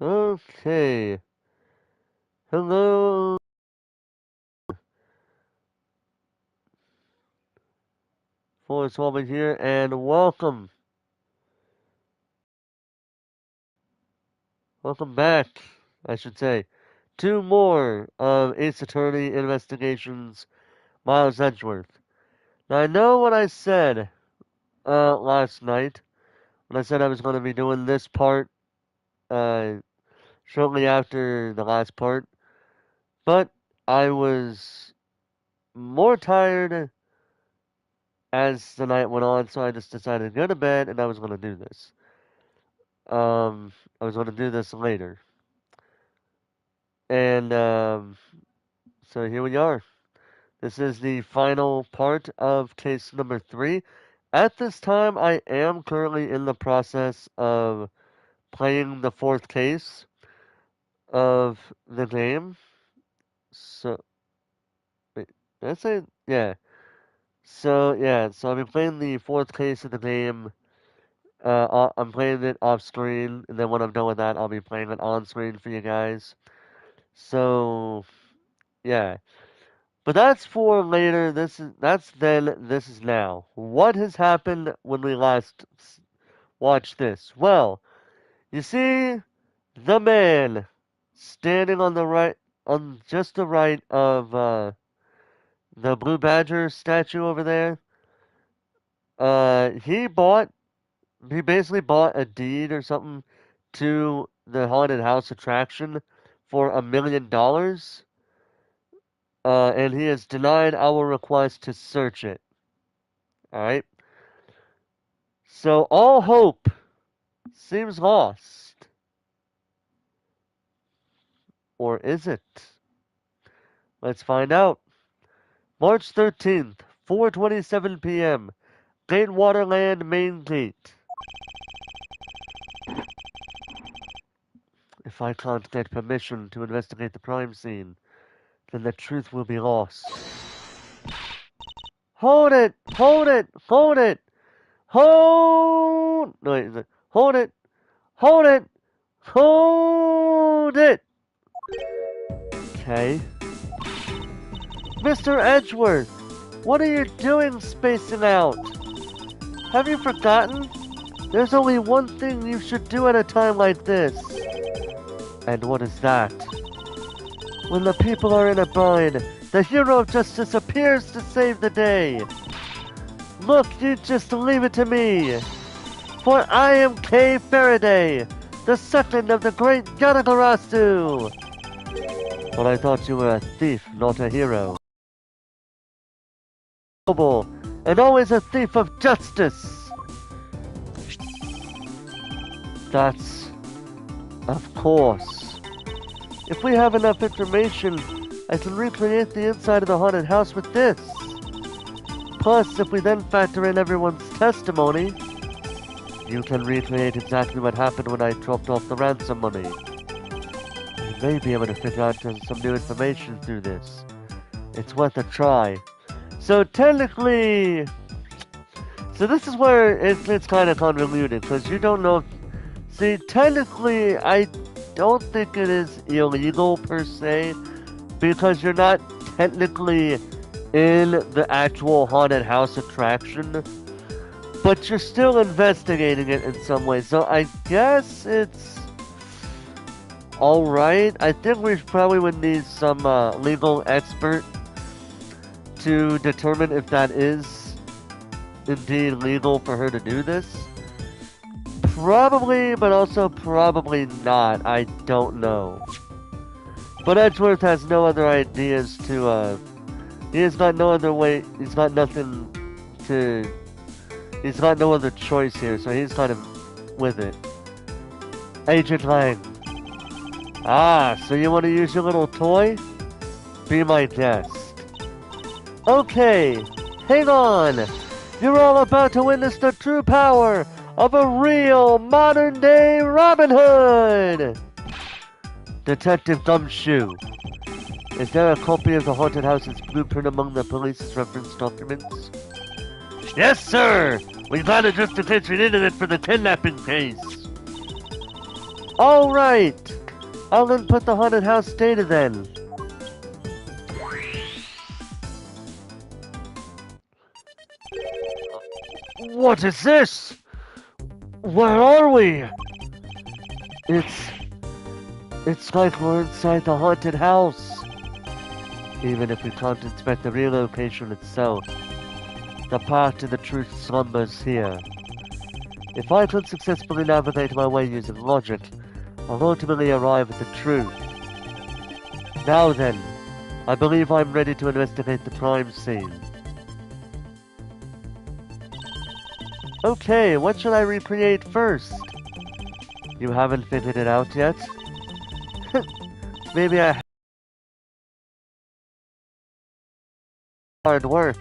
Okay. Hello. Forrest Wallman here, and welcome. Welcome back, I should say, to more of Ace Attorney Investigations Miles Edgeworth. Now, I know what I said last night when I said I was going to be doing this part uh, shortly after the last part, but I was more tired as the night went on, so I just decided to go to bed and I was going to do this. I was going to do this later. And so here we are. This is the final part of case number 3. At this time, I am currently in the process of playing the 4th case of the game. So, wait, did I say? Yeah. So I'll be playing the 4th case of the game. I'm playing it off screen, and then when I'm done with that, I'll be playing it on screen for you guys. So, yeah. But that's for later. That's then. This is now. What has happened when we last watched this? Well, you see the man standing on the right, on just the right of the Blue Badger statue over there. He basically bought a deed or something to the haunted house attraction for $1 million. And he has denied our request to search it. Alright? So all hope seems lost. Or is it? Let's find out. March 13th, 4:27 p.m. Gatewaterland Main Gate. If I can't get permission to investigate the crime scene, then the truth will be lost. Hold it! Hold it! Hold it! Hold! No, wait, hold it! Hold it! Hold it! Okay. Mr. Edgeworth, what are you doing spacing out? Have you forgotten? There's only one thing you should do at a time like this. And what is that? When the people are in a bind, the hero of justice appears to save the day. Look, you just leave it to me. For I am Kay Faraday, the second of the great Yanagarasu. But I thought you were a thief, not a hero. And always a thief of justice. That's... of course. If we have enough information, I can recreate the inside of the haunted house with this. Plus, if we then factor in everyone's testimony, you can recreate exactly what happened when I dropped off the ransom money. You may be able to figure out some new information through this. It's worth a try. So technically... So this is where it's kind of convoluted, because you don't know... See, technically, I don't think it is illegal per se, because you're not technically in the actual haunted house attraction, but you're still investigating it in some way. So I guess it's alright. I think we probably would need some legal expert to determine if that is indeed legal for her to do this. Probably, but also probably not. I don't know. But Edgeworth has no other ideas to, he has got no other way, he's got nothing to, he's got no other choice here, so he's kind of with it. Agent Lang. Ah, so you want to use your little toy? Be my guest. Okay, hang on. You're all about to witness the true power of a real modern-day Robin Hood! Detective Gumshoe. Is there a copy of the haunted house's blueprint among the police's reference documents? Yes, sir! We got it just in case we needed it for the kidnapping case. Alright! I'll input the haunted house data then. What is this? Where are we? It's like we're inside the haunted house. Even if we can't inspect the real location itself, the path to the truth slumbers here. If I can successfully navigate my way using logic, I'll ultimately arrive at the truth. Now then, I believe I'm ready to investigate the crime scene. Okay, what should I recreate first? You haven't figured it out yet? Maybe I hard work.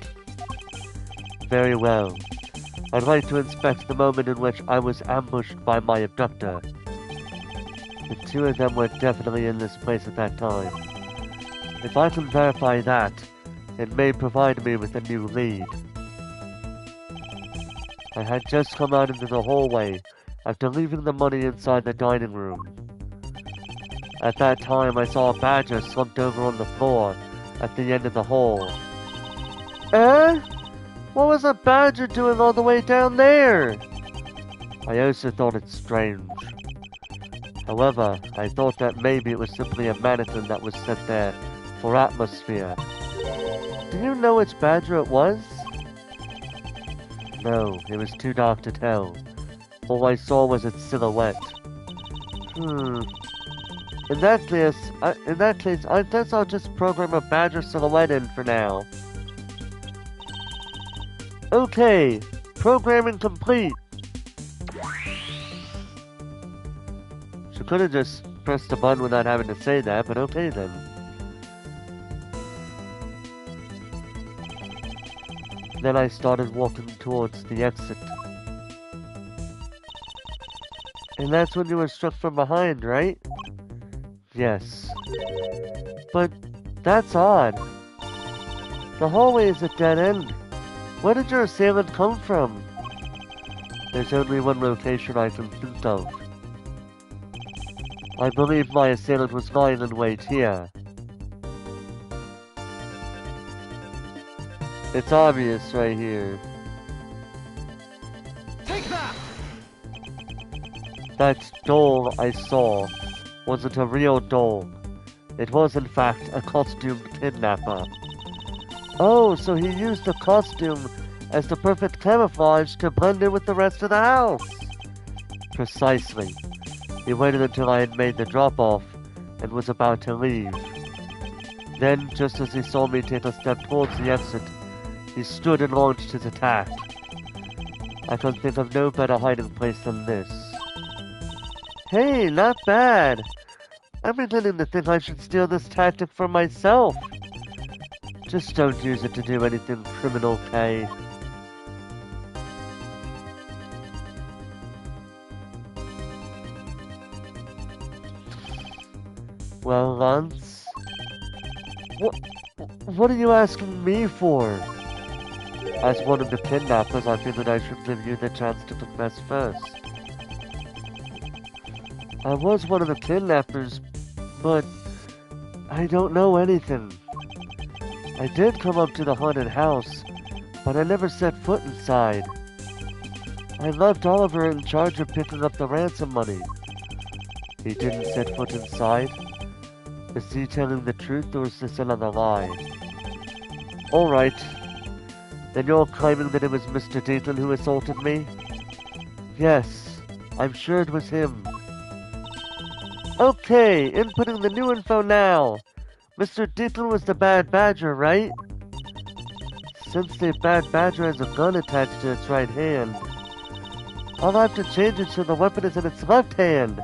Very well. I'd like to inspect the moment in which I was ambushed by my abductor. The two of them were definitely in this place at that time. If I can verify that, it may provide me with a new lead. I had just come out into the hallway after leaving the money inside the dining room. At that time, I saw a badger slumped over on the floor at the end of the hall. Eh? What was a badger doing all the way down there? I also thought it strange. However, I thought that maybe it was simply a mannequin that was set there for atmosphere. Do you know which badger it was? No, it was too dark to tell. All I saw was its silhouette. In that case, I guess I'll just program a badger silhouette in for now. Okay, programming complete. She could have just pressed the button without having to say that, but okay then. Then I started walking towards the exit. And that's when you were struck from behind, right? Yes. But that's odd. The hallway is a dead end. Where did your assailant come from? There's only one location I can think of. I believe my assailant was lying in wait here. It's obvious right here. Take that! That doll I saw wasn't a real doll. It was in fact a costumed kidnapper. Oh, so he used the costume as the perfect camouflage to blend in with the rest of the house. Precisely. He waited until I had made the drop-off and was about to leave. Then, just as he saw me take a step towards the exit, he stood and launched his attack. I can think of no better hiding place than this. Hey, not bad. I'm beginning to think I should steal this tactic for myself. Just don't use it to do anything criminal, Kay. Well, Lance? What are you asking me for? As one of the kidnappers, I figured I should give you the chance to confess first. I was one of the kidnappers, but I don't know anything. I did come up to the haunted house, but I never set foot inside. I left Oliver in charge of picking up the ransom money. He didn't set foot inside. Is he telling the truth or is this another lie? Alright. Then you're claiming that it was Mr. Deaton who assaulted me? Yes, I'm sure it was him. Okay, inputting the new info now. Mr. Deaton was the bad badger, right? Since the bad badger has a gun attached to its right hand, I'll have to change it so the weapon is in its left hand.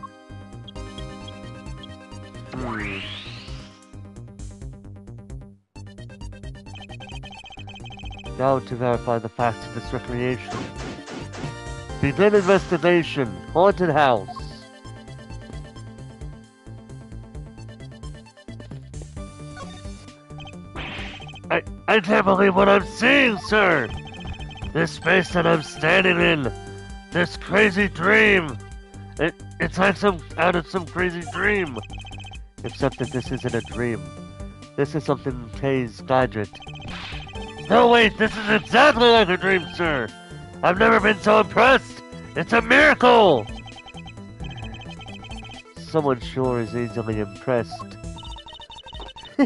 Now to verify the facts of this recreation. Begin investigation. Haunted house. I can't believe what I'm seeing, sir! This space that I'm standing in, this crazy dream, It's like out of some crazy dream. Except that this isn't a dream. This is something Kay's gadget. No, wait, this is exactly like a dream, sir. I've never been so impressed. It's a miracle. Someone sure is easily impressed.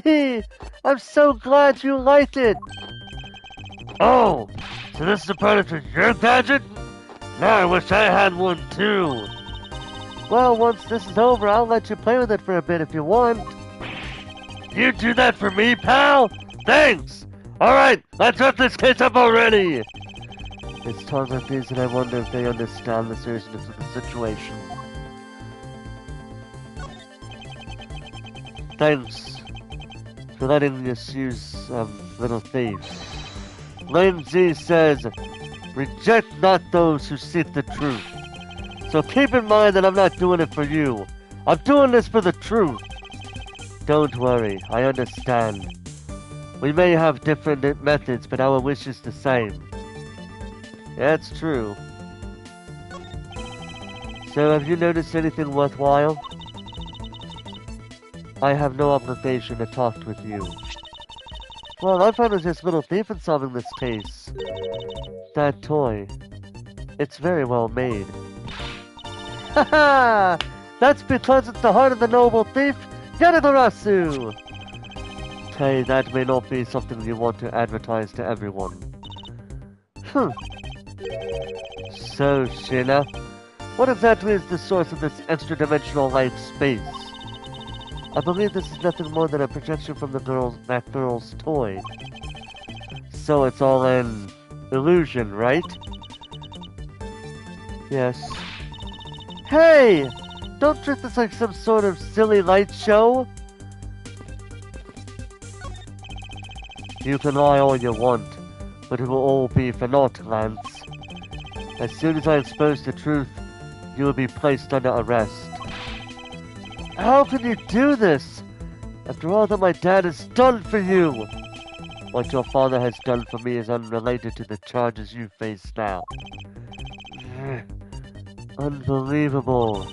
I'm so glad you liked it. Oh, so this is a part of your gadget? Now I wish I had one too. Well, once this is over, I'll let you play with it for a bit if you want. You do that for me, pal? Thanks! Alright, let's wrap this case up already! It's times like these that I wonder if they understand the seriousness of the situation. Thanks for letting us use, little thieves. Lane Z says, reject not those who seek the truth. So keep in mind that I'm not doing it for you. I'm doing this for the truth. Don't worry, I understand. We may have different methods, but our wish is the same. Yeah, it's true. So have you noticed anything worthwhile? I have no obligation to talk with you. Well, I found this little thief in solving this case. That toy. It's very well made. Haha! That's because it's the heart of the noble thief, Yanagarasu! Okay, that may not be something you want to advertise to everyone. So, Shina, what exactly is the source of this extra-dimensional life space? I believe this is nothing more than a projection from that girl's toy. So it's all an illusion, right? Yes. Hey! Don't treat this like some sort of silly light show! You can lie all you want, but it will all be for naught, Lance. As soon as I expose the truth, you will be placed under arrest. How can you do this? After all that my dad has done for you! What your father has done for me is unrelated to the charges you face now. Unbelievable.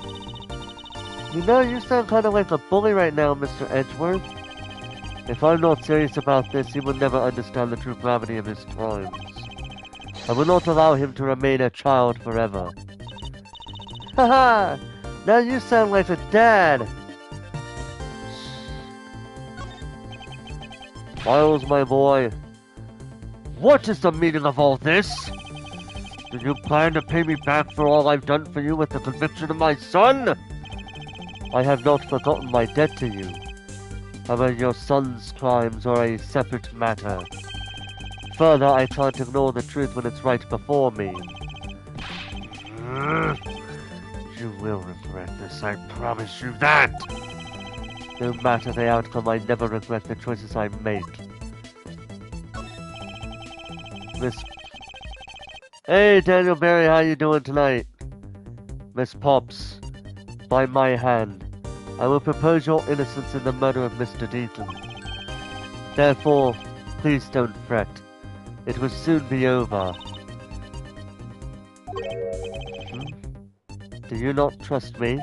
You know, you sound kind of like a bully right now, Mr. Edgeworth. If I'm not serious about this, he will never understand the true gravity of his crimes. I will not allow him to remain a child forever. Haha! Now you sound like a dad! Miles, my boy, what is the meaning of all this? Do you plan to pay me back for all I've done for you with the conviction of my son? I have not forgotten my debt to you. However, your son's crimes are a separate matter. Further, I can't ignore the truth when it's right before me. You will regret this, I promise you that! No matter the outcome, I never regret the choices I make. Hey, Daniel Barry, how you doing tonight? Miss Pops, by my hand, I will propose your innocence in the murder of Mr. Deaton. Therefore, please don't fret. It will soon be over. Do you not trust me?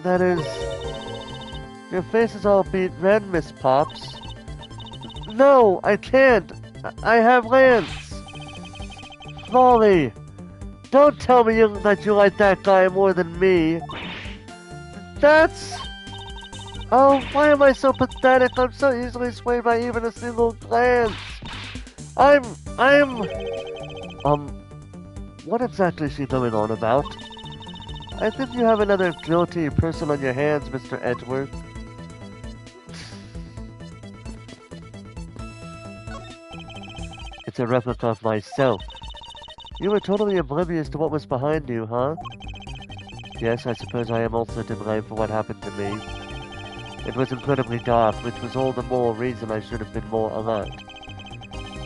That is... Your face is all beat red, Miss Pops. No, I can't. I have Lance. Lolly, don't tell me that you like that guy more than me. That's... Oh, why am I so pathetic? I'm so easily swayed by even a single glance. What exactly is she going on about? I think you have another guilty person on your hands, Mr. Edgeworth. It's a replica of myself. You were totally oblivious to what was behind you, huh? Yes, I suppose I am also to blame for what happened to me. It was incredibly dark, which was all the more reason I should have been more alert.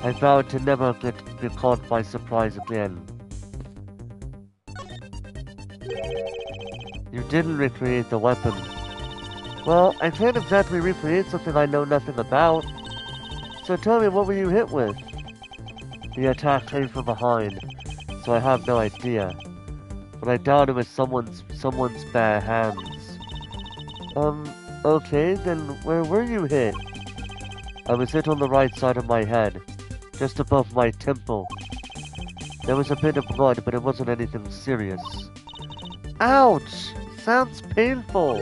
I vowed to never be caught by surprise again. You didn't recreate the weapon. Well, I can't exactly recreate something I know nothing about. So tell me, what were you hit with? The attack came from behind. so I have no idea. But I doubt it was someone's bad hands. Okay, then where were you hit? I was hit on the right side of my head, just above my temple. There was a bit of blood, but it wasn't anything serious. Ouch! Sounds painful.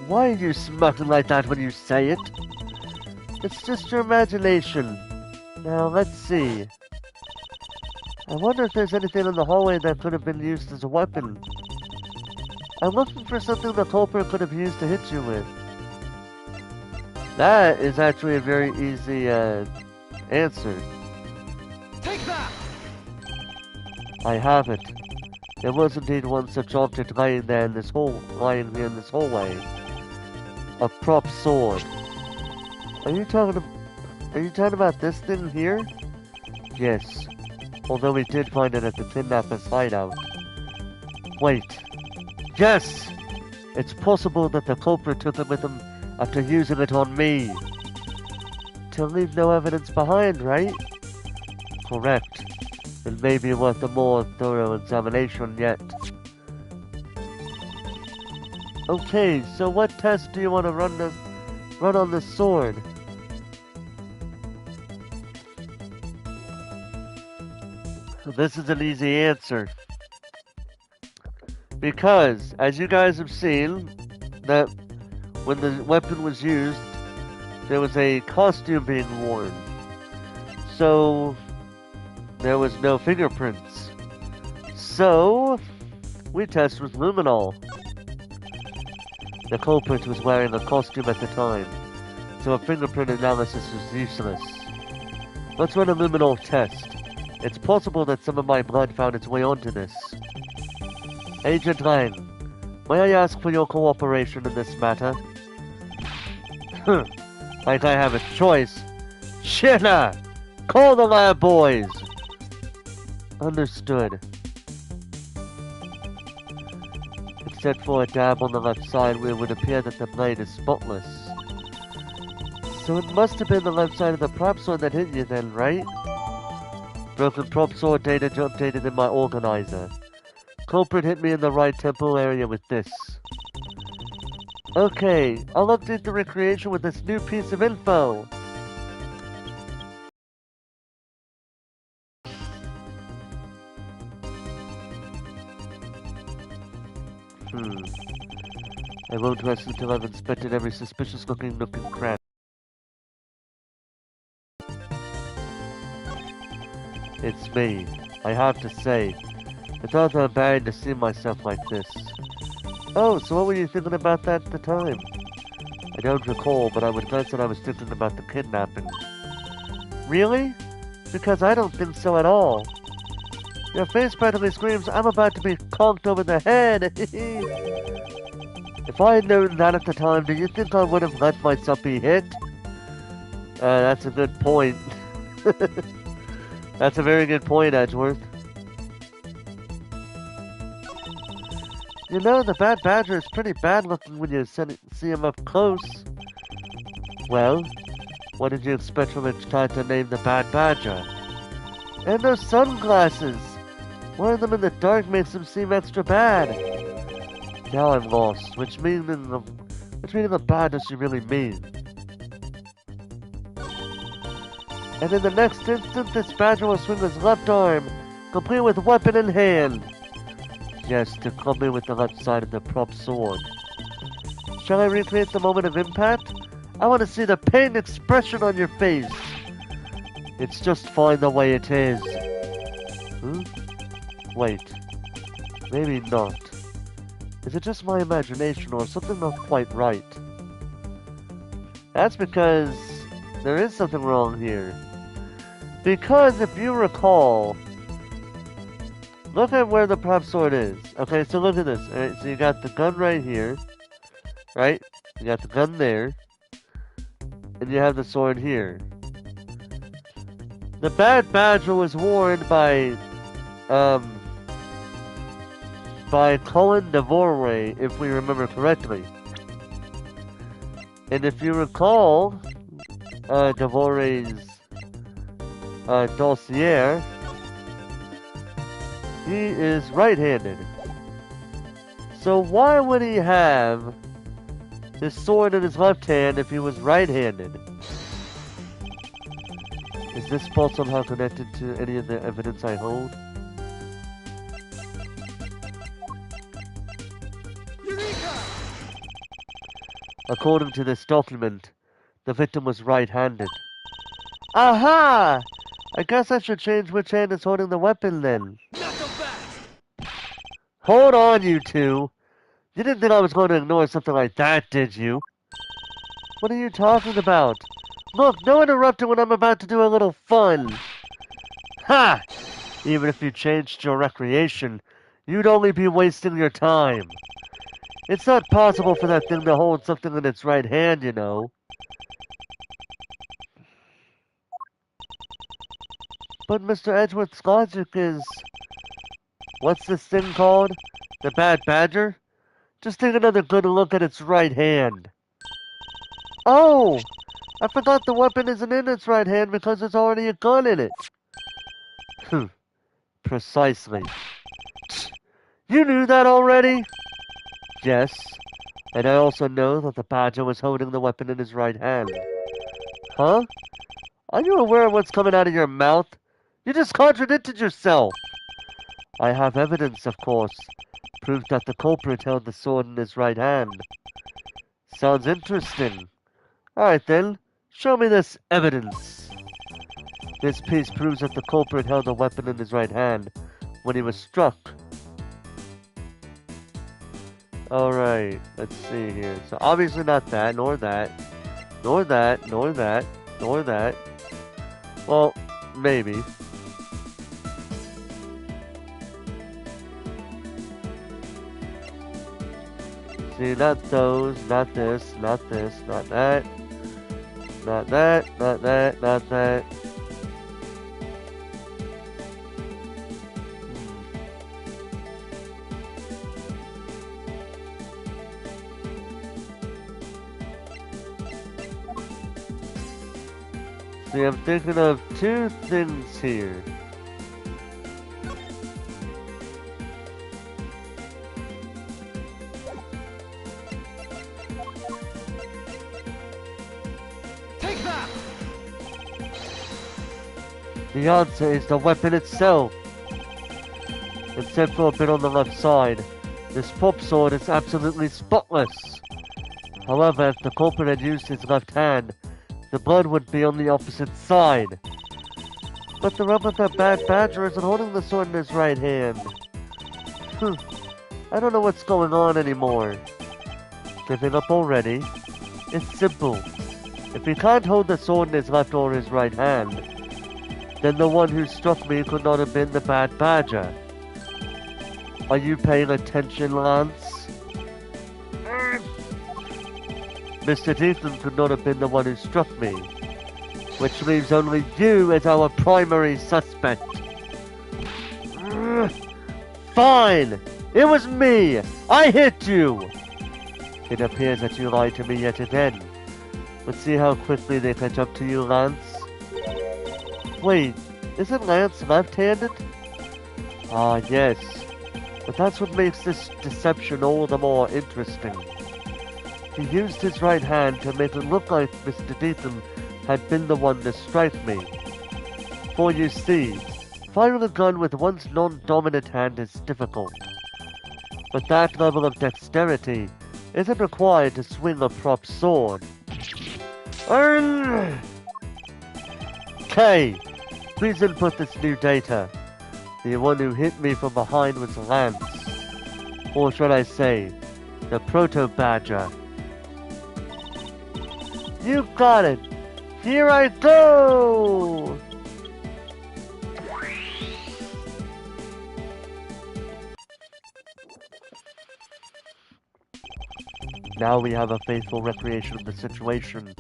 Why are you smirking like that when you say it? It's just your imagination. Now, let's see. I wonder if there's anything in the hallway that could have been used as a weapon. I'm looking for something the culprit could have used to hit you with. That is actually a very easy, answer. Take that! I have it. There was indeed one such object lying here in this hallway. A prop sword. Are you talking about this thing here? Yes. Although we did find it at the kidnapper's hideout. Wait. Yes! It's possible that the culprit took it with him after using it on me. To leave no evidence behind, right? Correct. It may be worth a more thorough examination yet. Okay, so what test do you want to run on this sword? This is an easy answer. Because, as you guys have seen, that when the weapon was used, there was a costume being worn. So, there was no fingerprints. So, we tested with luminol. The culprit was wearing a costume at the time, so a fingerprint analysis was useless. Let's run a luminol test. It's possible that some of my blood found its way onto this. Agent Lang, may I ask for your cooperation in this matter? Like I have a choice. Shinna! Call the lab boys! Understood. Except for a dab on the left side where it would appear that the blade is spotless. So it must have been the left side of the prop sword that hit you then, right? Broken prop sword data updated in my organizer. Culprit hit me in the right temple area with this. Okay, I'll update the recreation with this new piece of info. I won't rest until I've inspected every suspicious-looking nook and cranny. It's me. I have to say, it's rather embarrassing to see myself like this. Oh, so what were you thinking about that at the time? I don't recall, but I would guess that I was thinking about the kidnapping. Really? Because I don't think so at all. Your face practically screams, I'm about to be conked over the head! If I had known that at the time, do you think I would have let myself be hit? That's a good point. That's a very good point, Edgeworth. You know, the Bad Badger is pretty bad looking when you see him up close. Well, what did you expect from a child to name the Bad Badger? And those sunglasses! Wearing them in the dark makes him seem extra bad. Now I'm lost. Which meaning of bad does she really mean? And in the next instant, this badger will swing his left arm, complete with weapon in hand. Yes, to club me with the left side of the prop sword. Shall I recreate the moment of impact? I want to see the pain expression on your face. It's just fine the way it is. Wait. Maybe not. Is it just my imagination or something not quite right? That's because there is something wrong here. Because if you recall, look at where the prop sword is. Okay, so look at this. Alright, so you got the gun right here. Right? You got the gun there. And you have the sword here. The Bad Badger was worn by Colin Devorey, if we remember correctly. And if you recall, Devorey's dossier, He is right-handed. So why would he have his sword in his left hand if he was right-handed? Is this spell somehow connected to any of the evidence I hold? Eureka! According to this document, the victim was right-handed. Aha! I guess I should change which hand is holding the weapon then. Not so fast! Hold on, you two. You didn't think I was going to ignore something like that, did you? What are you talking about? Look, no interrupting when I'm about to do a little fun. Ha! Even if you changed your recreation, you'd only be wasting your time. It's not possible for that thing to hold something in its right hand, you know. But Mr. Edgeworth's logic is... What's this thing called? The Bad Badger? Just take another good look at its right hand. Oh! I forgot the weapon isn't in its right hand because there's already a gun in it. Precisely. You knew that already? Yes. And I also know that the badger was holding the weapon in his right hand. Huh? Are you aware of what's coming out of your mouth? You just contradicted yourself. I have evidence, of course. Proof that the culprit held the sword in his right hand. Sounds interesting. Alright then, show me this evidence. This piece proves that the culprit held a weapon in his right hand when he was struck. Alright, let's see here. So obviously not that, nor that, nor that, nor that, nor that. Well, maybe. See, not those, not this, not this, not that. Not that, not that, not that. See, I'm thinking of two things here. Take that! The answer is the weapon itself. Except for a bit on the left side, this pop sword is absolutely spotless. However, if the culprit had used his left hand, the blood would be on the opposite side. But the replica Bad Badger isn't holding the sword in his right hand. I don't know what's going on anymore. Giving up already? It's simple. If he can't hold the sword in his left or his right hand, then the one who struck me could not have been the Bad Badger. Are you paying attention, Lance? Mr. Deaton could not have been the one who struck me, which leaves only you as our primary suspect. Fine! It was me! I hit you! It appears that you lied to me yet again. Let's see how quickly they catch up to you, Lance. Wait, isn't Lance left-handed? Ah, yes. But that's what makes this deception all the more interesting. He used his right hand to make it look like Mr. Deaton had been the one to strike me. For you see, firing a gun with one's non-dominant hand is difficult. But that level of dexterity isn't required to swing a prop sword. Okay, please input this new data. The one who hit me from behind was Lance. Or should I say, the Proto-Badger. You got it! Here I go! Now we have a faithful recreation of the situation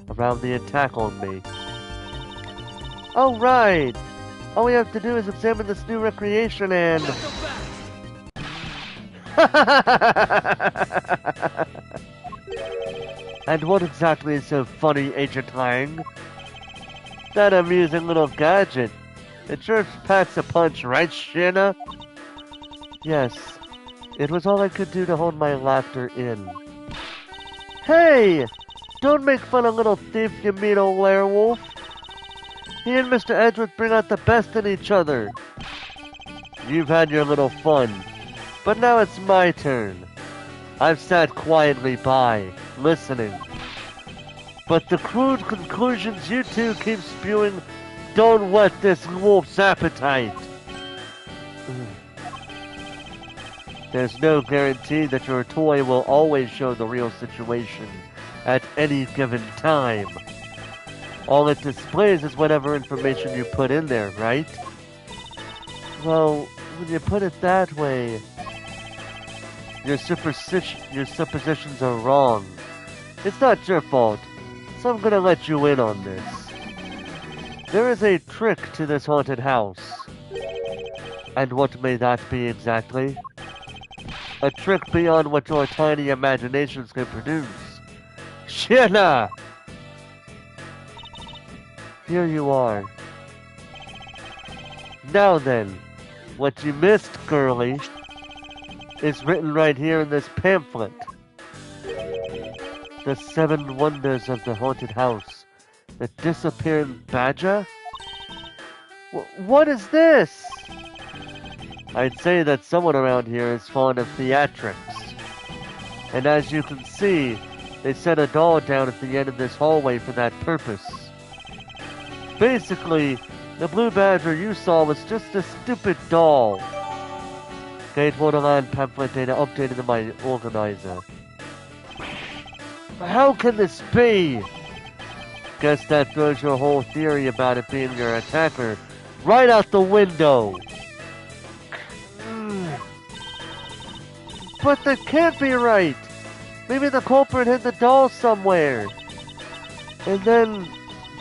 around the attack on me. Oh right! All we have to do is examine this new recreation and... Not so fast! And what exactly is so funny, Agent Lang? That amusing little gadget. It sure packs a punch, right, Shanna? Yes, it was all I could do to hold my laughter in. Hey! Don't make fun of little thief, you mean old werewolf. He and Mr. Edgeworth bring out the best in each other. You've had your little fun, but now it's my turn. I've sat quietly by, listening. But the crude conclusions you two keep spewing don't whet this wolf's appetite. There's no guarantee that your toy will always show the real situation at any given time. All it displays is whatever information you put in there, right? Well, when you put it that way, your suppositions are wrong. It's not your fault, so I'm gonna let you in on this. There is a trick to this haunted house. And what may that be exactly? A trick beyond what your tiny imaginations can produce. Shinna! Here you are. Now then, what you missed, girlie, is written right here in this pamphlet. The 7 wonders of the haunted house. The disappearing badger? What is this? I'd say that someone around here is fond of theatrics. And as you can see, they set a doll down at the end of this hallway for that purpose. Basically, the blue badger you saw was just a stupid doll. Gate Borderland pamphlet data updated in my organizer. How can this be? Guess that throws your whole theory about it being your attacker right out the window. But that can't be right. Maybe the culprit hid the doll somewhere. And then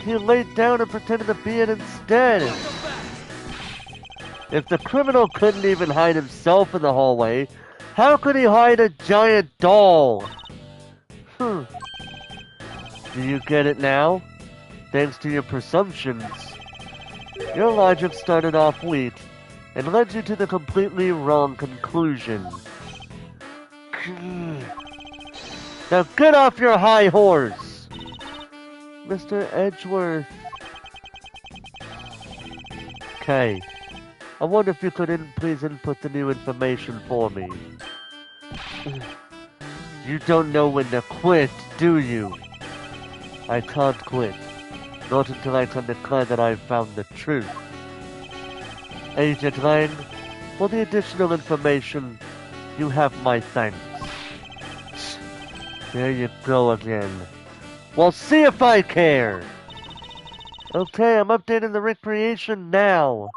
he laid down and pretended to be it instead. If the criminal couldn't even hide himself in the hallway, how could he hide a giant doll? Do you get it now? Thanks to your presumptions. Your logic started off weak and led you to the completely wrong conclusion. Now get off your high horse! Mr. Edgeworth. Okay. I wonder if you could please input the new information for me. You don't know when to quit, do you? I can't quit. Not until I can declare that I've found the truth. Agent Lang, for the additional information, you have my thanks. There you go again. Well, see if I care! Okay, I'm updating the recreation now.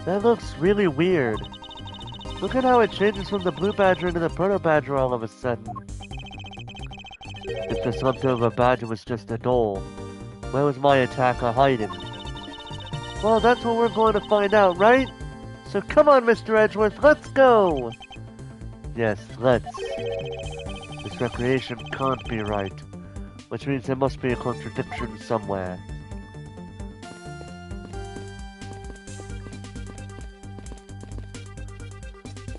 That looks really weird. Look at how it changes from the blue badger into the proto badger all of a sudden. If this leftover badger was just a doll, where was my attacker hiding? Well, that's what we're going to find out, right? So come on, Mr. Edgeworth, let's go! Yes, let's. This recreation can't be right, which means there must be a contradiction somewhere.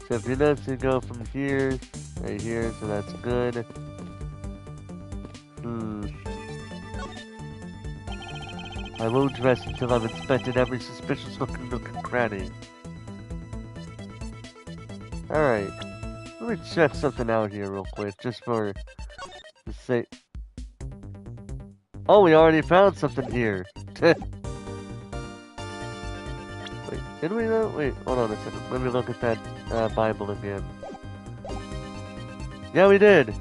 So if you notice, you go from here, right here, so that's good. I won't rest until I've inspected every suspicious looking nook and cranny. Alright, let me check something out here real quick, just for the sake. Oh, we already found something here. Wait, did we know? Wait, hold on a second. Let me look at that Bible again. Yeah, we did.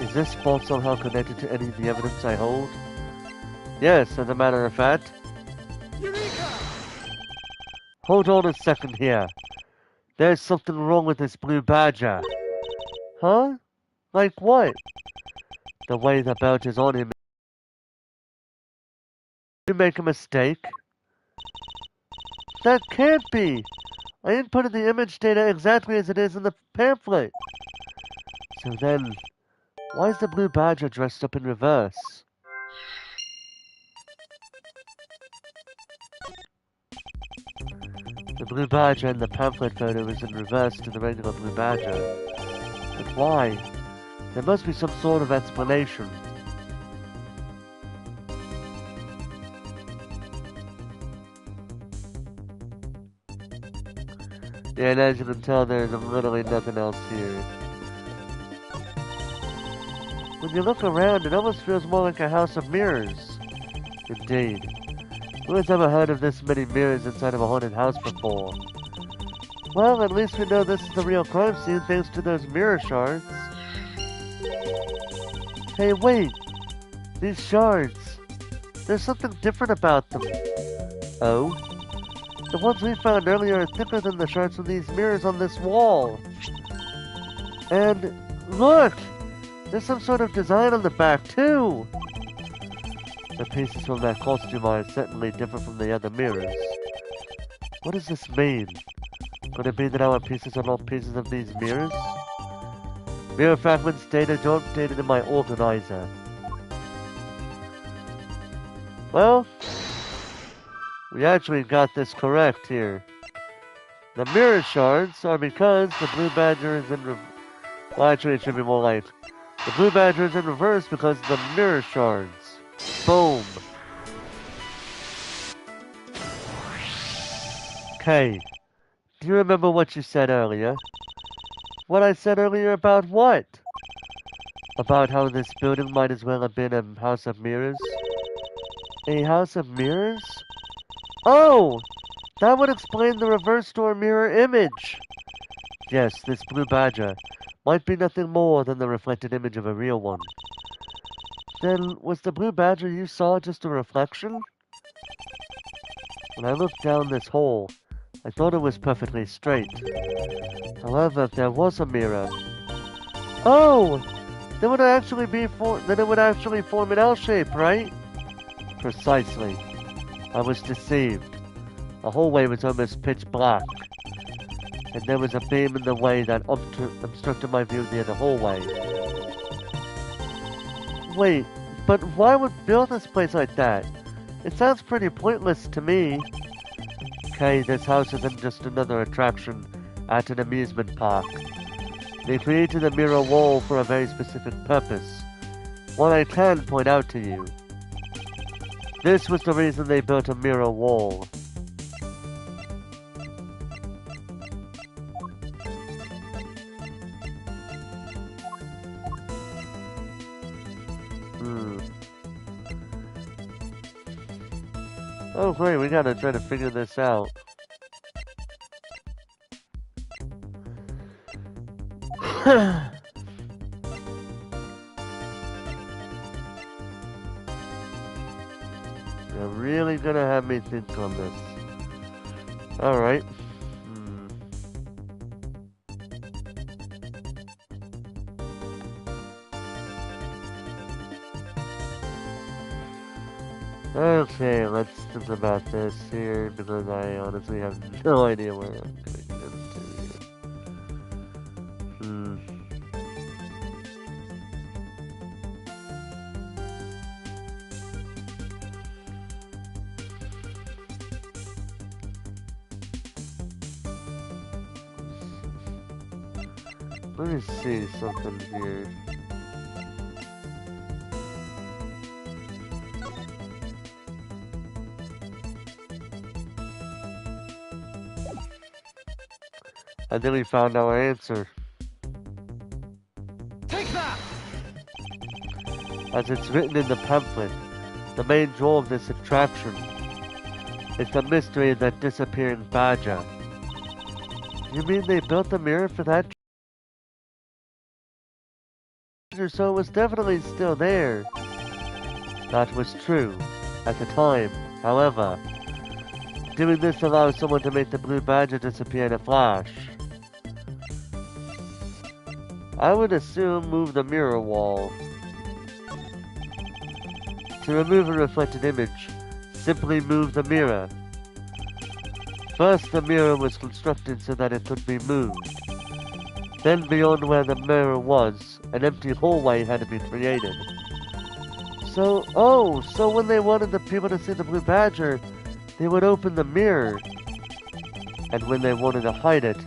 Is this fault somehow connected to any of the evidence I hold? Yes, as a matter of fact. Eureka! Hold on a second here. There's something wrong with this blue badger. Huh? Like what? the way the belt is on him. Did you make a mistake? That can't be! I inputted the image data exactly as it is in the pamphlet. So then, why is the Blue Badger dressed up in reverse? The Blue Badger in the pamphlet photo is in reverse to the regular Blue Badger. But why? There must be some sort of explanation. Yeah, and as you can tell, there's literally nothing else here. When you look around, it almost feels more like a house of mirrors. Indeed. Who has ever heard of this many mirrors inside of a haunted house before? Well, at least we know this is the real crime scene thanks to those mirror shards. Hey, wait! These shards! There's something different about them. Oh? The ones we found earlier are thicker than the shards from these mirrors on this wall. And look! There's some sort of design on the back, too! The pieces from that costume are certainly different from the other mirrors. What does this mean? Could it be that our pieces are not pieces of these mirrors? Mirror fragments data don't updated in my organizer. Well, we actually got this correct here. The mirror shards are because the Blue Badger is in well, actually it should be more like the Blue Badger is in reverse because of the mirror shards. Boom. Okay. Do you remember what you said earlier? What I said earlier about what? About how this building might as well have been a house of mirrors? A house of mirrors? Oh! That would explain the reverse door mirror image! Yes, this Blue Badger might be nothing more than the reflected image of a real one. Then, was the Blue Badger you saw just a reflection? When I looked down this hole, I thought it was perfectly straight. However, if there was a mirror... Oh! Then it would actually form an L shape, right? Precisely. I was deceived. The hallway was almost pitch black. And there was a beam in the way that obstructed my view near the hallway. Wait, but why would build this place like that? It sounds pretty pointless to me. Okay, this house isn't just another attraction at an amusement park. They created a mirror wall for a very specific purpose. One I can point out to you. This was the reason they built a mirror wall. Oh great, we gotta try to figure this out. You're really gonna have me think on this. Alright. Okay, let's think about this here, because I honestly have no idea where I'm gonna get into here. Let me see something here. I think we found our answer. Take that! As it's written in the pamphlet, the main draw of this attraction is the mystery of that disappearing badger. You mean they built the mirror for that? So it was definitely still there. That was true at the time. However, doing this allows someone to make the Blue Badger disappear in a flash. I would assume move the mirror wall. To remove a reflected image, simply move the mirror. First, the mirror was constructed so that it could be moved. Then, beyond where the mirror was, an empty hallway had to be created. So when they wanted the people to see the Blue Badger, they would open the mirror. And when they wanted to hide it,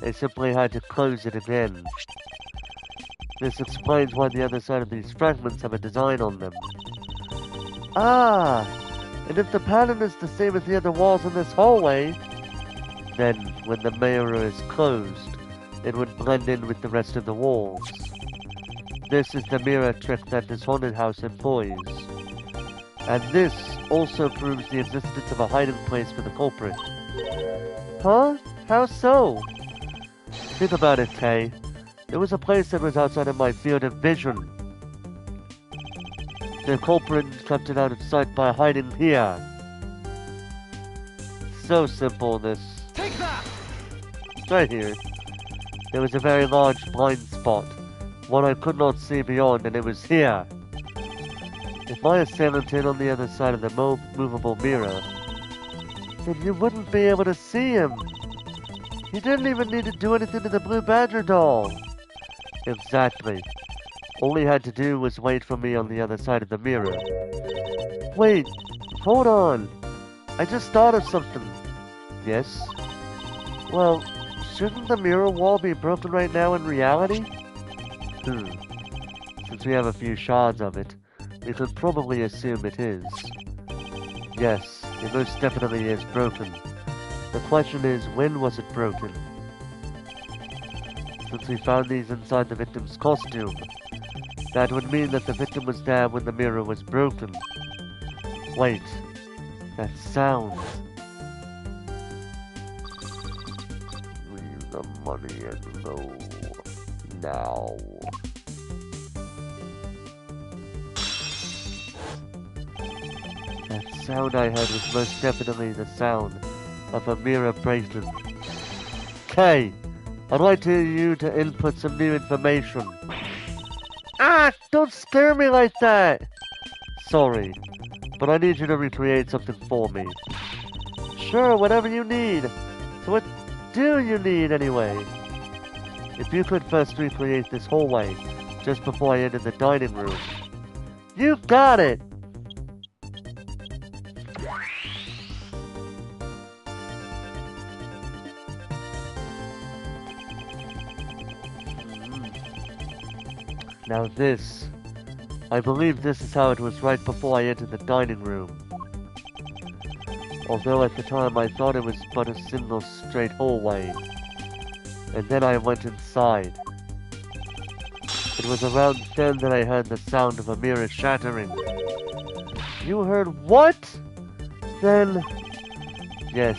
they simply had to close it again. This explains why the other side of these fragments have a design on them. Ah! And if the pattern is the same as the other walls in this hallway, then when the mirror is closed, it would blend in with the rest of the walls. This is the mirror trick that this haunted house employs. And this also proves the existence of a hiding place for the culprit. Huh? How so? Think about it, Kay. There was a place that was outside of my field of vision. The culprit kept it out of sight by hiding here. So simple, this. Take that! Right here. There was a very large blind spot, one I could not see beyond, and it was here. If my assailant hid on the other side of the movable mirror, then you wouldn't be able to see him. You didn't even need to do anything to the Blue Badger doll. Exactly. All he had to do was wait for me on the other side of the mirror. Wait, hold on. I just thought of something. Yes? Well, shouldn't the mirror wall be broken right now in reality? Since we have a few shards of it, we could probably assume it is. Yes, it most definitely is broken. The question is, when was it broken? Since we found these inside the victim's costume, that would mean that the victim was there when the mirror was broken. Wait, that sound. Leave the money alone. Now. That sound I heard was most definitely the sound of a mirror breaking. Kay, I'd like you to input some new information. Ah! Don't scare me like that! Sorry, but I need you to recreate something for me. Sure, whatever you need. So what do you need anyway? If you could first recreate this hallway, just before I enter the dining room. You got it! Now this, I believe this is how it was right before I entered the dining room. Although at the time I thought it was but a single straight hallway. And then I went inside. It was around then that I heard the sound of a mirror shattering. You heard what? Then... Yes,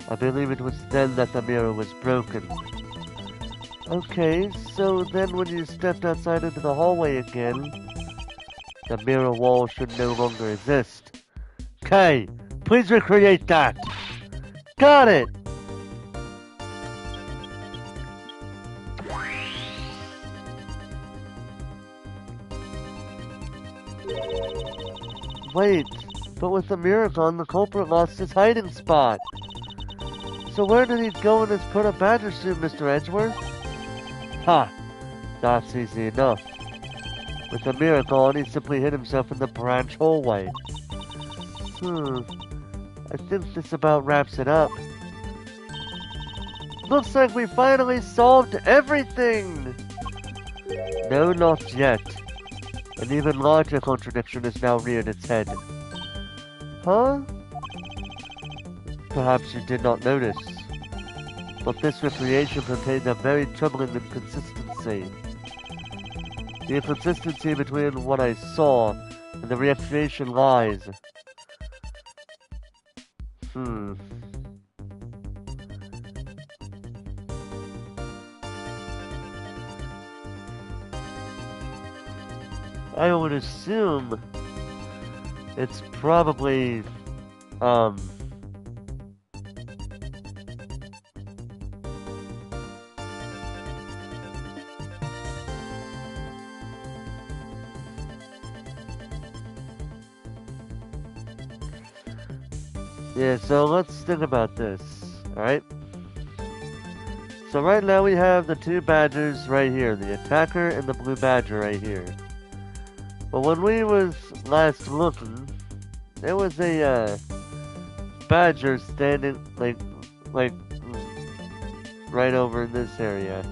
I believe it was then that the mirror was broken. Okay, so then when you stepped outside into the hallway again, the mirror wall should no longer exist. Kay, please recreate that! Got it! Wait, but with the mirror gone, the culprit lost his hiding spot. So where did he go in his put-up badger suit, Mr. Edgeworth? Ha! That's easy enough. With the mirror gone, he simply hid himself in the branch hallway. I think this about wraps it up. Looks like we finally solved everything! No, not yet. An even larger contradiction is now reared its head. Huh? Perhaps you did not notice. But this recreation contains a very troubling inconsistency. The inconsistency between what I saw and the recreation lies. I would assume it's probably, Yeah, so let's think about this, alright? So right now we have the two badgers right here, the attacker and the blue badger right here. But when we was last looking, there was a badger standing like right over in this area.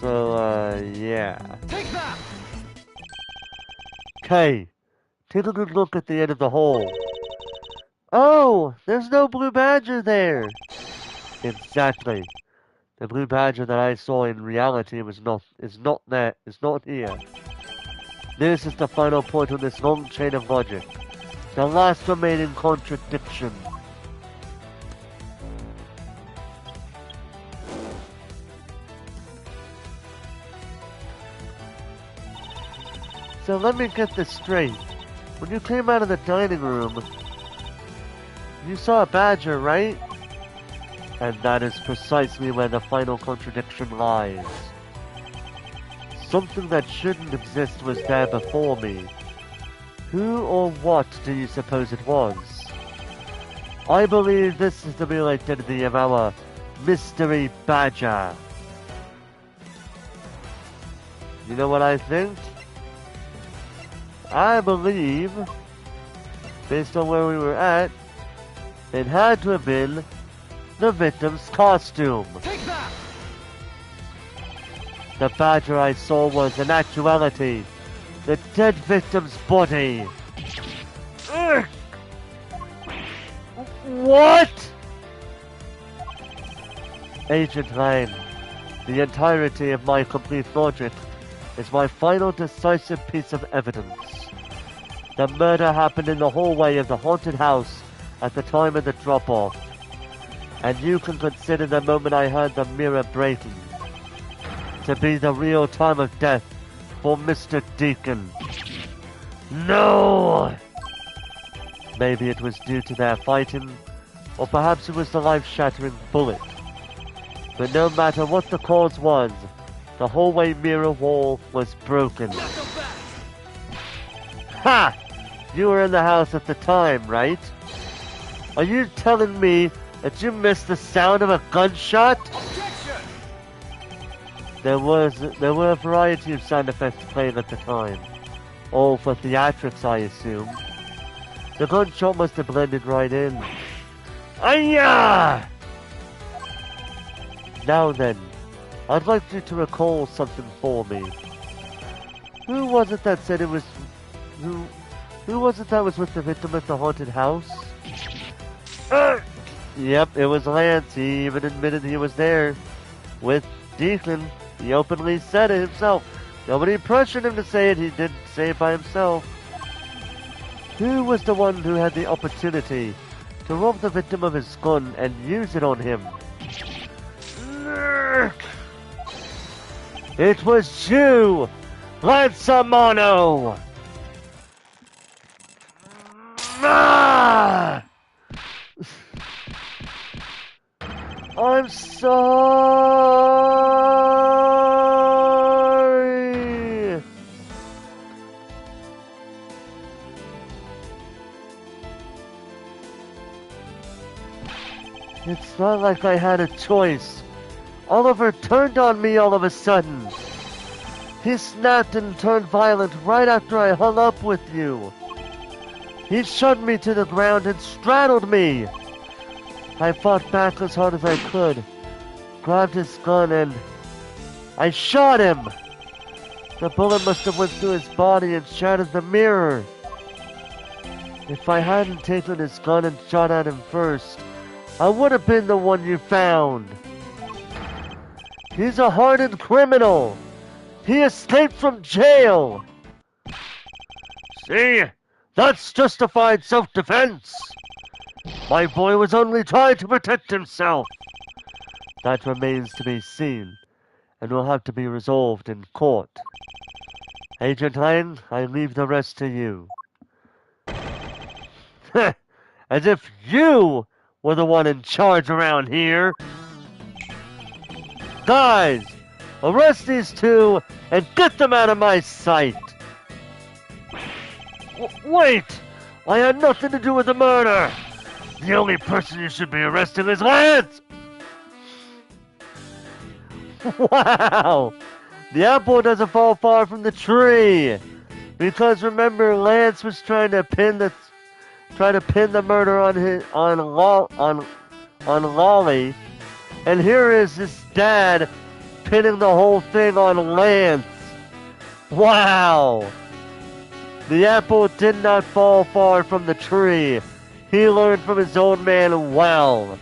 So yeah. Take that! Okay, take a good look at the end of the hole. Oh, there's no blue badger there. Exactly. The blue badger that I saw in reality is not here. This is the final point on this long chain of logic. The last remaining contradiction. So let me get this straight. When you came out of the dining room, you saw a badger, right? And that is precisely where the final contradiction lies. Something that shouldn't exist was there before me. Who or what do you suppose it was? I believe this is the real identity of our mystery badger. You know what I think? I believe, based on where we were at, it had to have been the victim's costume. Take that! The badger I saw was, in actuality, the dead victim's body. Ugh. What? Agent Lang, the entirety of my complete logic is my final decisive piece of evidence. The murder happened in the hallway of the haunted house at the time of the drop-off. And you can consider the moment I heard the mirror breaking to be the real time of death for Mr. Deacon. No! Maybe it was due to their fighting, or perhaps it was the life-shattering bullet. But no matter what the cause was, the hallway mirror wall was broken. Ha! You were in the house at the time, right? Are you telling me that you missed the sound of a gunshot? Objection! There were a variety of sound effects playing at the time. All for theatrics, I assume. The gunshot must have blended right in. Ayah! Now then, I'd like you to recall something for me. Who was it that said it was... Who was it that was with the victim at the haunted house? Yep, it was Lance. He even admitted he was there. With Deacon. He openly said it himself. Nobody pressured him to say it. He didn't say it by himself. Who was the one who had the opportunity to rob the victim of his gun and use it on him? It was you, Lance Amano! Ah! I'm sorry! It's not like I had a choice. Oliver turned on me all of a sudden. He snapped and turned violent right after I hung up with you. He shoved me to the ground and straddled me. I fought back as hard as I could, grabbed his gun, and I shot him. The bullet must have went through his body and shattered the mirror. If I hadn't taken his gun and shot at him first, I would have been the one you found. He's a hardened criminal. He escaped from jail. See? That's justified self-defense. My boy was only trying to protect himself. That remains to be seen, and will have to be resolved in court. Agent Lang, I leave the rest to you. As if you were the one in charge around here. Guys, arrest these two and get them out of my sight. Wait! I had nothing to do with the murder! The only person you should be arresting is Lance! Wow! The apple doesn't fall far from the tree! Because remember, Lance was trying to pin the murder on Lolly, and here is this dad pinning the whole thing on Lance. Wow! The apple did not fall far from the tree. He learned from his old man well.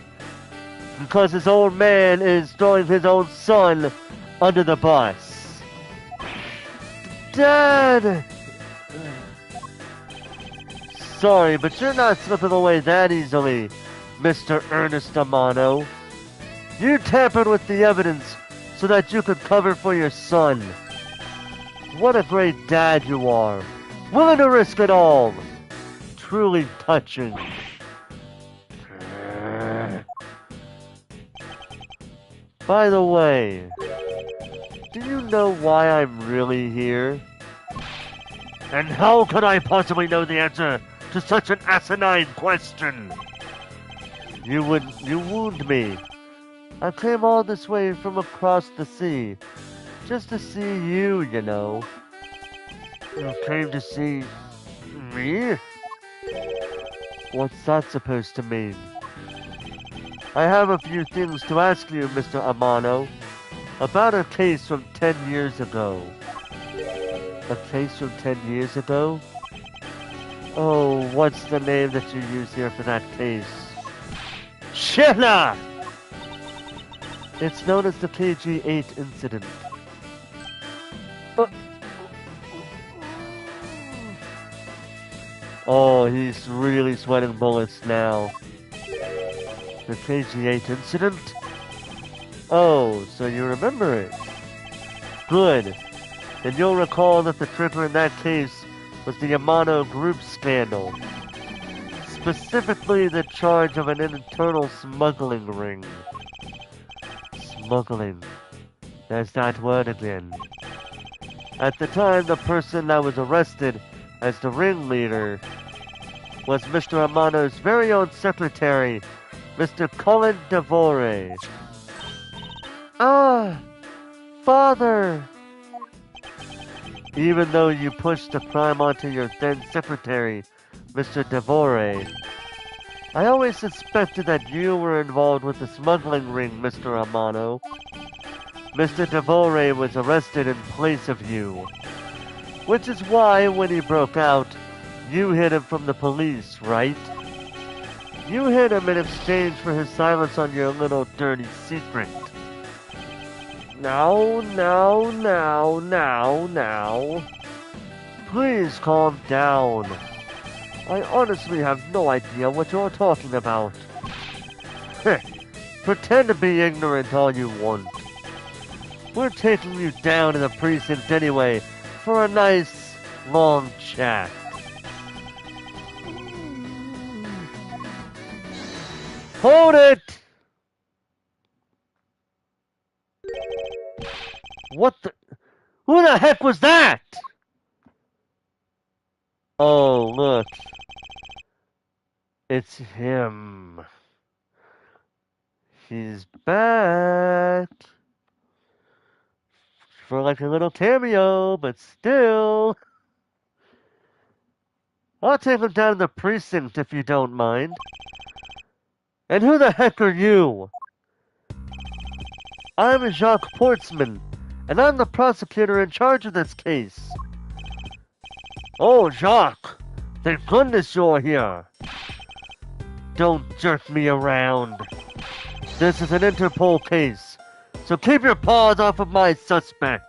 Because his old man is throwing his own son under the bus. Dad! Sorry, but you're not slipping away that easily, Mr. Ernest Amano. You tampered with the evidence so that you could cover for your son. What a great dad you are. Willing to risk it all. Truly touching. By the way, do you know why I'm really here? And how could I possibly know the answer to such an asinine question? You wound me. I came all this way from across the sea, just to see you, you know. You came to see me? What's that supposed to mean? I have a few things to ask you, Mr. Amano, about a case from 10 years ago. A case from 10 years ago? Oh, what's the name that you use here for that case? Shenna! It's known as the KG-8 incident. Oh, he's really sweating bullets now. The KG-8 incident? Oh, so you remember it. Good. And you'll recall that the trigger in that case was the Amano Group scandal. Specifically the charge of an internal smuggling ring. Smuggling. There's that word again. At the time, the person that was arrested as the ringleader was Mr. Amano's very own secretary, Mr. Colin Devore. Ah, Father! Even though you pushed the crime onto your then secretary, Mr. Devore, I always suspected that you were involved with the smuggling ring, Mr. Amano. Mr. Devore was arrested in place of you. Which is why, when he broke out, you hid him from the police, right? You hid him in exchange for his silence on your little dirty secret. Now. Please calm down. I honestly have no idea what you're talking about. Pretend to be ignorant all you want. We're taking you down in the precinct anyway for a nice, long chat. Hold it! What the? Who the heck was that? Oh, look. It's him. He's back. For like a little cameo, but still. I'll take him down to the precinct if you don't mind. And who the heck are you? I'm Jacques Portsman, and I'm the prosecutor in charge of this case. Oh, Jacques, thank goodness you're here. Don't jerk me around. This is an Interpol case, so keep your paws off of my suspect.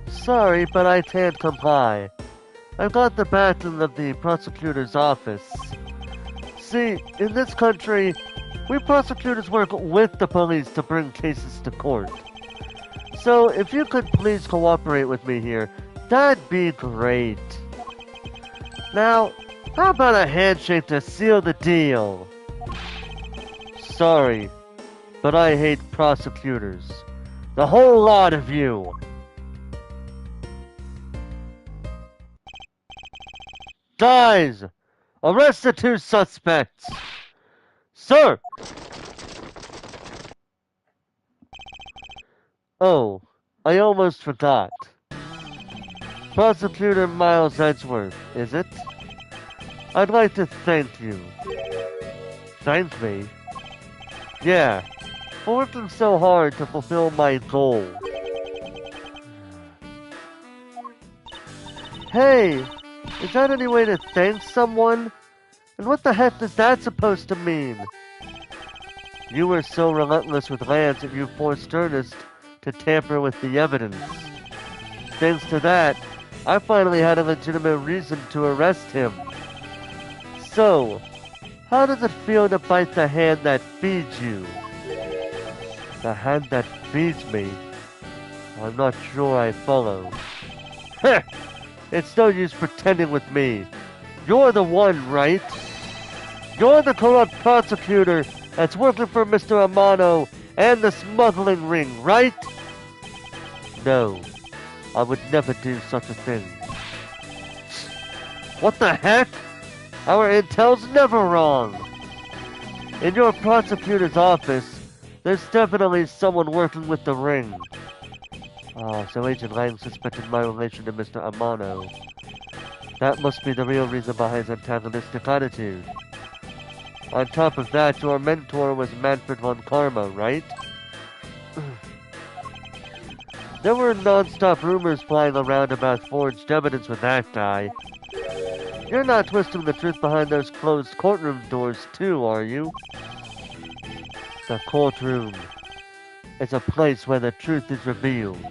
Sorry, but I can't comply. I've got the backing of the prosecutor's office. See, in this country, we prosecutors work with the police to bring cases to court. So, if you could please cooperate with me here, that'd be great. Now, how about a handshake to seal the deal? Sorry, but I hate prosecutors. The whole lot of you. Guys, Arrest the two suspects! Sir! Oh, I almost forgot. Prosecutor Miles Edgeworth, is it? I'd like to thank you. Thank me? Yeah, for working so hard to fulfill my goal. Hey, is that any way to thank someone? And what the heck is that supposed to mean? You were so relentless with Lance that you forced Ernest to tamper with the evidence. Thanks to that, I finally had a legitimate reason to arrest him. So, how does it feel to bite the hand that feeds you? The hand that feeds me? I'm not sure I follow. Heh! It's no use pretending with me. You're the one, right? You're the corrupt prosecutor that's working for Mr. Amano and the smuggling ring, right? No, I would never do such a thing. What the heck? Our intel's never wrong. In your prosecutor's office, there's definitely someone working with the ring. Oh, so Agent Lang suspected my relation to Mr. Amano. That must be the real reason behind his antagonistic attitude. On top of that, your mentor was Manfred von Karma, right? There were non-stop rumors flying around about forged evidence with that guy. You're not twisting the truth behind those closed courtroom doors too, are you? The courtroom is a place where the truth is revealed.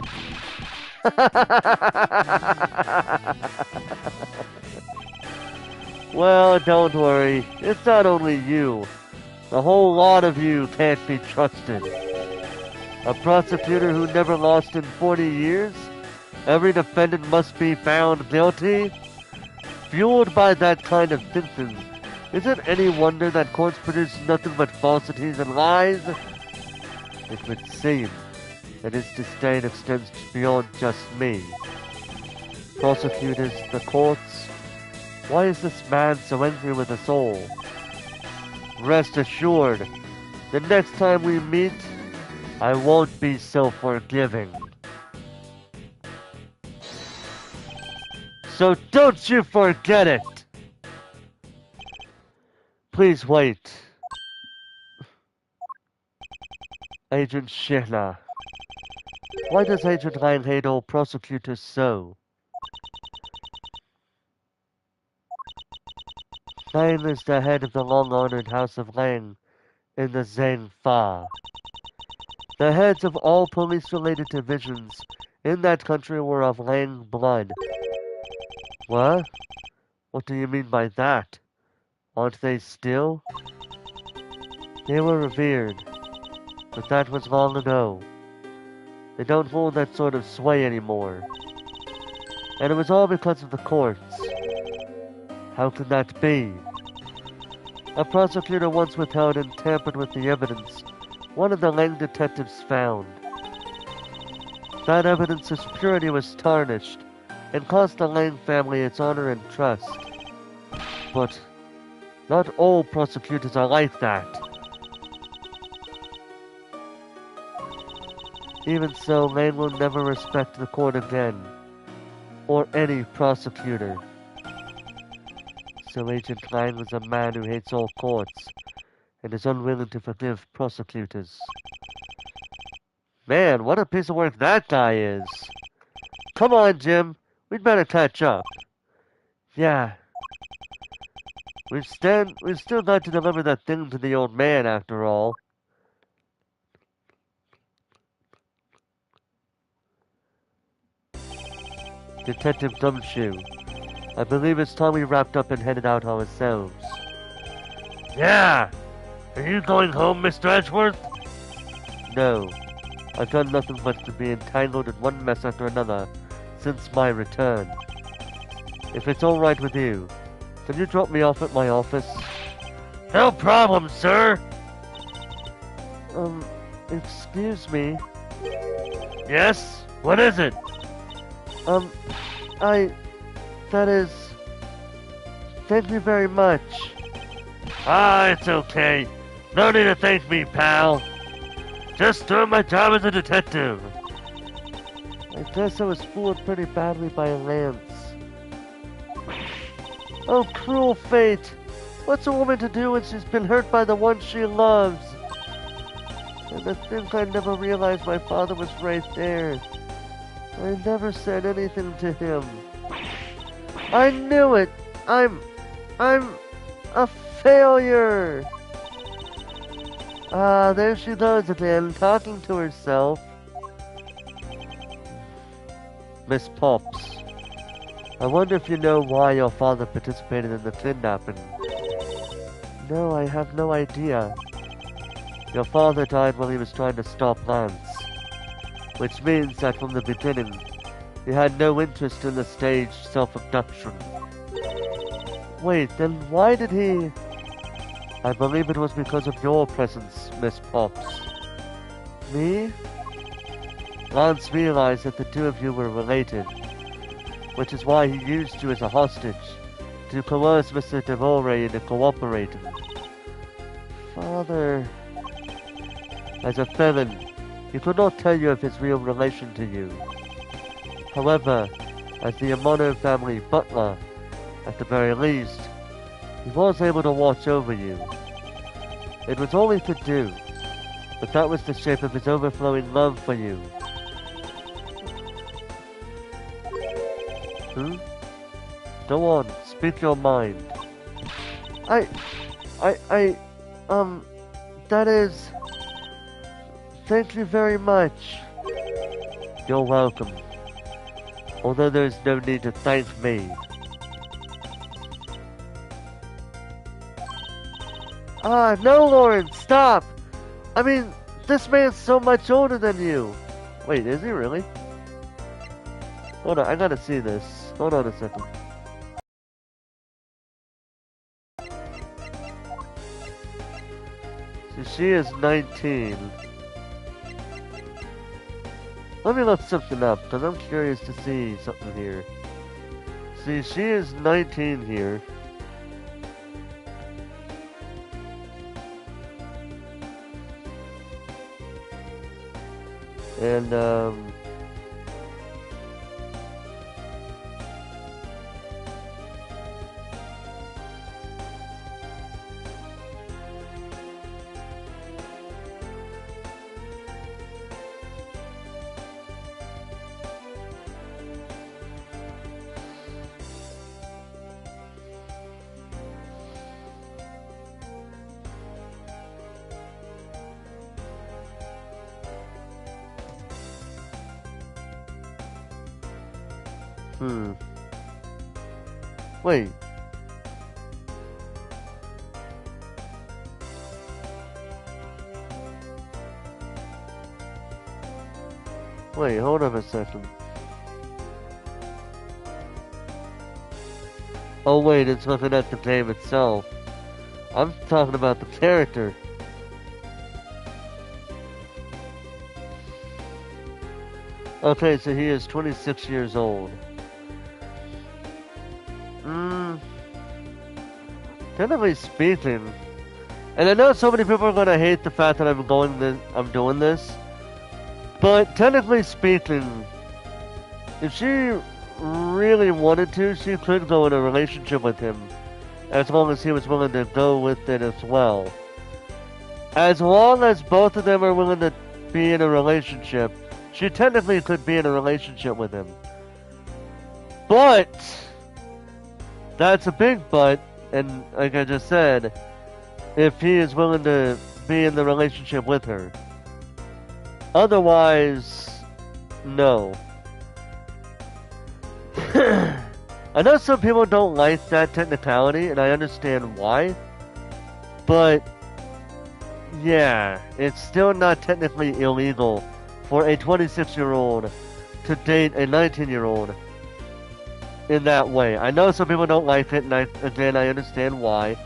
Well, don't worry. It's not only you. The whole lot of you can't be trusted. A prosecutor who never lost in 40 years? Every defendant must be found guilty? Fueled by that kind of thinking, is it any wonder that courts produce nothing but falsities and lies? It would seem that his disdain extends beyond just me. Prosecutors, the courts, why is this man so angry with us all? Rest assured, the next time we meet, I won't be so forgiving. So don't you forget it! Please wait. Agent Shihna. Why does Agent Lang hate all prosecutors so? Lang is the head of the long-honored House of Lang in the Zhang Fa. The heads of all police-related divisions in that country were of Lang blood. What? What do you mean by that? Aren't they still? They were revered, but that was long ago. They don't hold that sort of sway anymore. And it was all because of the courts. How could that be? A prosecutor once withheld and tampered with the evidence one of the Lang detectives found. That evidence's purity was tarnished and cost the Lang family its honor and trust. But not all prosecutors are like that. Even so, Lang will never respect the court again, or any prosecutor. So Agent Lang was a man who hates all courts, and is unwilling to forgive prosecutors. Man, what a piece of work that guy is. Come on, Jim. We'd better catch up. Yeah. We've still got to deliver that thing to the old man, after all. Detective Gumshoe. I believe it's time we wrapped up and headed out ourselves. Yeah! Are you going home, Mr. Edgeworth? No. I've done nothing but to be entangled in one mess after another since my return. If it's alright with you, can you drop me off at my office? No problem, sir! Excuse me. Yes? What is it? That is... thank you very much. Ah, it's okay. No need to thank me, pal. Just doing my job as a detective. I guess I was fooled pretty badly by Lance. Oh, cruel fate! What's a woman to do when she's been hurt by the one she loves? And I think I never realized my father was right there. I never said anything to him. I knew it! I'm a failure! Ah, there she goes again, talking to herself. Miss Pops, I wonder if you know why your father participated in the kidnapping. No, I have no idea. Your father died while he was trying to stop Lance. Which means that from the beginning, he had no interest in the staged self-abduction. Wait, then why did he... I believe it was because of your presence, Miss Pops. Me? Lance realized that the two of you were related, which is why he used you as a hostage to coerce Mr. Devore into cooperating. Father... As a felon, he could not tell you of his real relation to you. However, as the Amano family butler, at the very least, he was able to watch over you. It was all he could do, but that was the shape of his overflowing love for you. Hmm? Go on, speak your mind. That is... Thank you very much. You're welcome. Although there's no need to thank me. Ah, no, Lauren, stop! I mean, this man's so much older than you. Wait, is he really? Hold on, I gotta see this. Hold on a second. So she is 19. Let me look something up, because I'm curious to see something here. See, she is 19 here. And, Wait. Wait, hold on a second. Oh wait, it's looking at the game itself. I'm talking about the character. Okay, so he is 26 years old. Technically speaking, and I know so many people are gonna hate the fact that I'm doing this, but technically speaking, if she really wanted to, she could go in a relationship with him, as long as he was willing to go with it as well. As long as both of them are willing to be in a relationship, she technically could be in a relationship with him. But that's a big but. And like I just said, if he is willing to be in the relationship with her. Otherwise, no. I know some people don't like that technicality, and I understand why. But, yeah, it's still not technically illegal for a 26-year-old to date a 19-year-old. In that way. I know some people don't like it, and I understand why.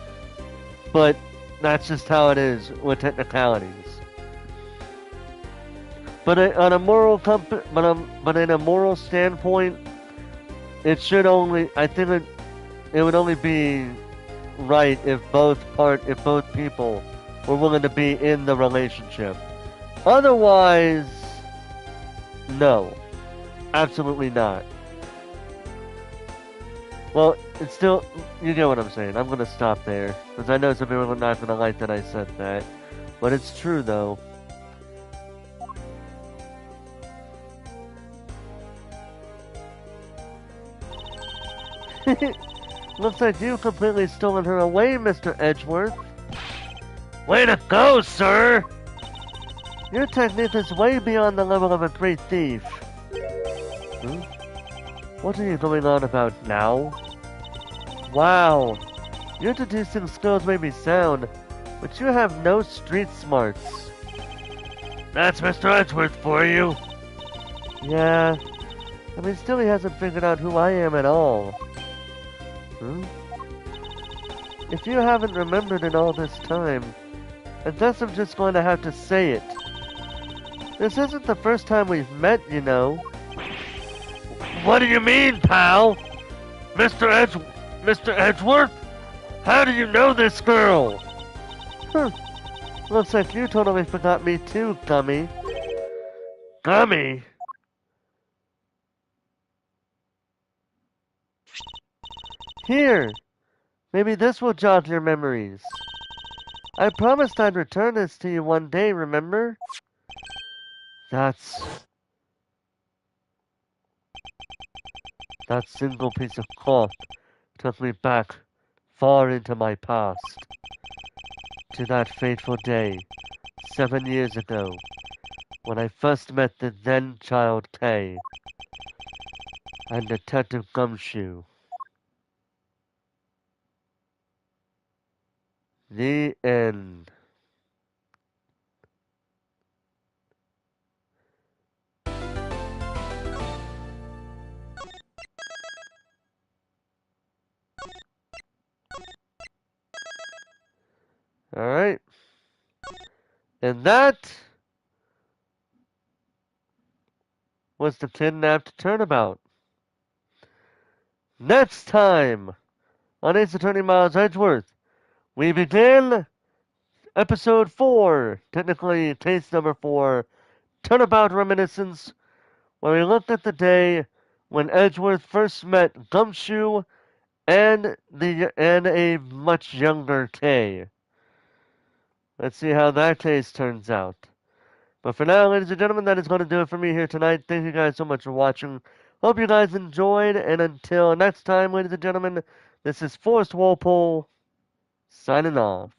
But that's just how it is with technicalities. But on a moral but in a moral standpoint, it should only. I think it would only be right if both people were willing to be in the relationship. Otherwise, no, absolutely not. Well, it's still, you get what I'm saying. I'm gonna stop there because I know some people are not gonna like that I said that, but it's true though. Looks like you've completely stolen her away, Mr. Edgeworth. Way to go, sir! Your technique is way beyond the level of a great thief. Hmm? What are you going on about now? Wow, your deducing skills may be sound, but you have no street smarts. That's Mr. Edgeworth for you. Yeah, I mean, still he hasn't figured out who I am at all. Hmm? If you haven't remembered in all this time, I guess I'm just going to have to say it. This isn't the first time we've met, you know. What do you mean, pal? Mr. Edgeworth? How do you know this girl? Huh. Looks like you totally forgot me too, Gummy. Gummy? Here, maybe this will jog your memories. I promised I'd return this to you one day, remember? That single piece of cloth took me back far into my past. To that fateful day, 7 years ago, when I first met the then child Kay and Detective Gumshoe. The end. Alright. And that was the kidnapped turnabout. Next time on Ace Attorney Miles Edgeworth, we begin episode 4, technically case number 4, Turnabout Reminiscence, where we look at the day when Edgeworth first met Gumshoe and a much younger Kay. Let's see how that case turns out. But for now, ladies and gentlemen, that is going to do it for me here tonight. Thank you guys so much for watching. Hope you guys enjoyed, and until next time, ladies and gentlemen, this is Forrest Walpole, signing off.